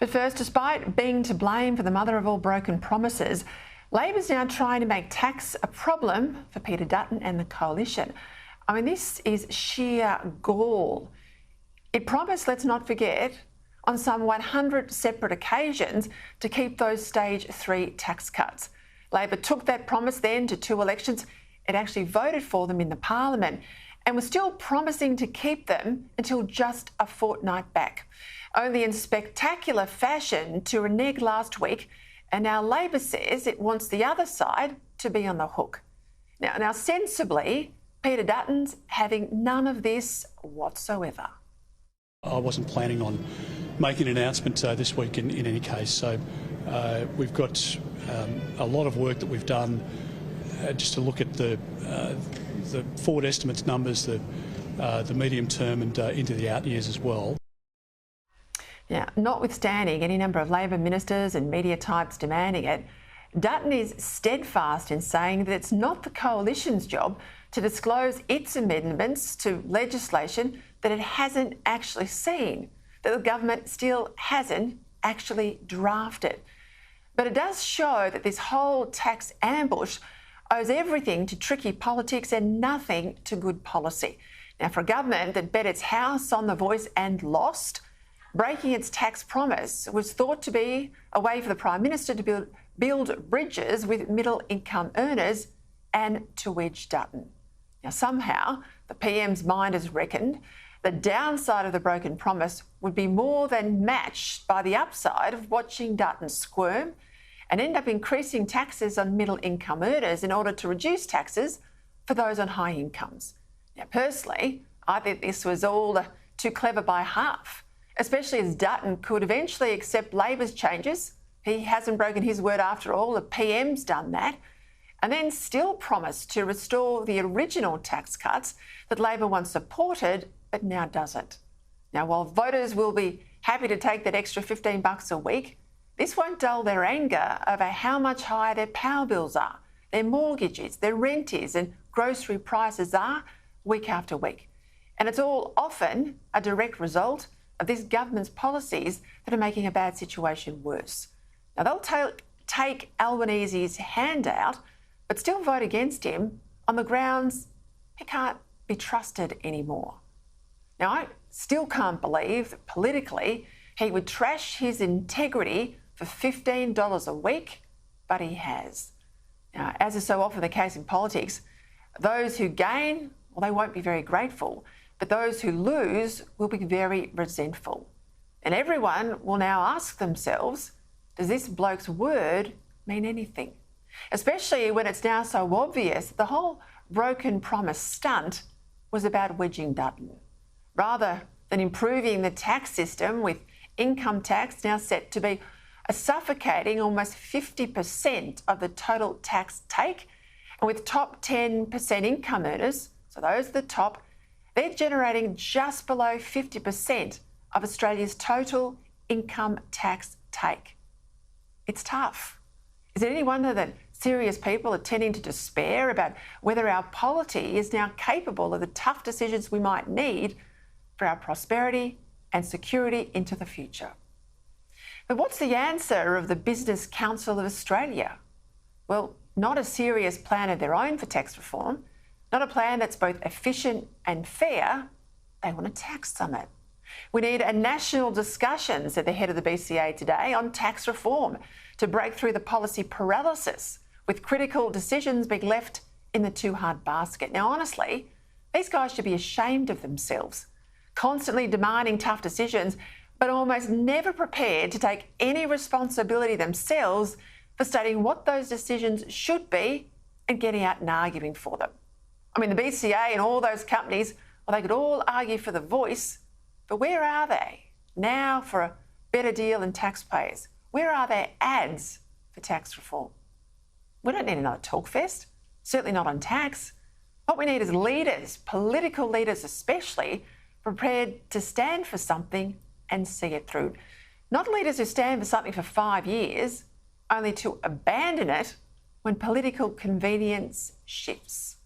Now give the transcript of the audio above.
But first, despite being to blame for the mother of all broken promises, Labor's now trying to make tax a problem for Peter Dutton and the coalition. I mean, this is sheer gall. It promised, let's not forget, on some 100 separate occasions to keep those stage 3 tax cuts. Labor took that promise then to 2 elections. It actually voted for them in the parliament and was still promising to keep them until just a fortnight back, only in spectacular fashion to renege last week, and now Labor says it wants the other side to be on the hook. Now sensibly, Peter Dutton's having none of this whatsoever. I wasn't planning on making an announcement this week in any case, so we've got a lot of work that we've done just to look at the forward estimates numbers, the medium term and into the out years as well. Now, notwithstanding any number of Labor ministers and media types demanding it, Dutton is steadfast in saying that it's not the coalition's job to disclose its amendments to legislation that it hasn't actually seen, that the government still hasn't actually drafted. But it does show that this whole tax ambush owes everything to tricky politics and nothing to good policy. Now, for a government that bet its house on the Voice and lost, breaking its tax promise was thought to be a way for the Prime Minister to build bridges with middle-income earners and to wedge Dutton. Now, somehow, the PM's mind has reckoned the downside of the broken promise would be more than matched by the upside of watching Dutton squirm and end up increasing taxes on middle-income earners in order to reduce taxes for those on high incomes. Now, personally, I think this was all too clever by half, especially as Dutton could eventually accept Labor's changes. He hasn't broken his word after all, the PM's done that, and then still promise to restore the original tax cuts that Labor once supported but now doesn't. Now, while voters will be happy to take that extra $15 a week, this won't dull their anger over how much higher their power bills are, their mortgages, their rent is, and grocery prices are week after week. And it's all often a direct result of this government's policies that are making a bad situation worse. Now, they'll take Albanese's handout, but still vote against him on the grounds he can't be trusted anymore. Now, I still can't believe that politically he would trash his integrity for $15 a week, but he has. Now, as is so often the case in politics, those who gain, well, they won't be very grateful, but those who lose will be very resentful. And everyone will now ask themselves, does this bloke's word mean anything? Especially when it's now so obvious that the whole broken promise stunt was about wedging Dutton, rather than improving the tax system, with income tax now set to be a suffocating almost 50% of the total tax take, and with top 10% income earners, so those at the top, they're generating just below 50% of Australia's total income tax take. It's tough. Is it any wonder that serious people are tending to despair about whether our polity is now capable of the tough decisions we might need for our prosperity and security into the future? But what's the answer of the Business Council of Australia? Well, not a serious plan of their own for tax reform, not a plan that's both efficient and fair. They want a tax summit. We need a national discussion, said the head of the BCA today, on tax reform to break through the policy paralysis, with critical decisions being left in the too hard basket. Now, honestly, these guys should be ashamed of themselves, constantly demanding tough decisions, but almost never prepared to take any responsibility themselves for stating what those decisions should be and getting out and arguing for them. I mean, the BCA and all those companies, well, they could all argue for the Voice, but where are they now for a better deal in taxpayers? Where are their ads for tax reform? We don't need another talk fest, certainly not on tax. What we need is leaders, political leaders especially, prepared to stand for something and see it through. Not leaders who stand for something for 5 years, only to abandon it when political convenience shifts.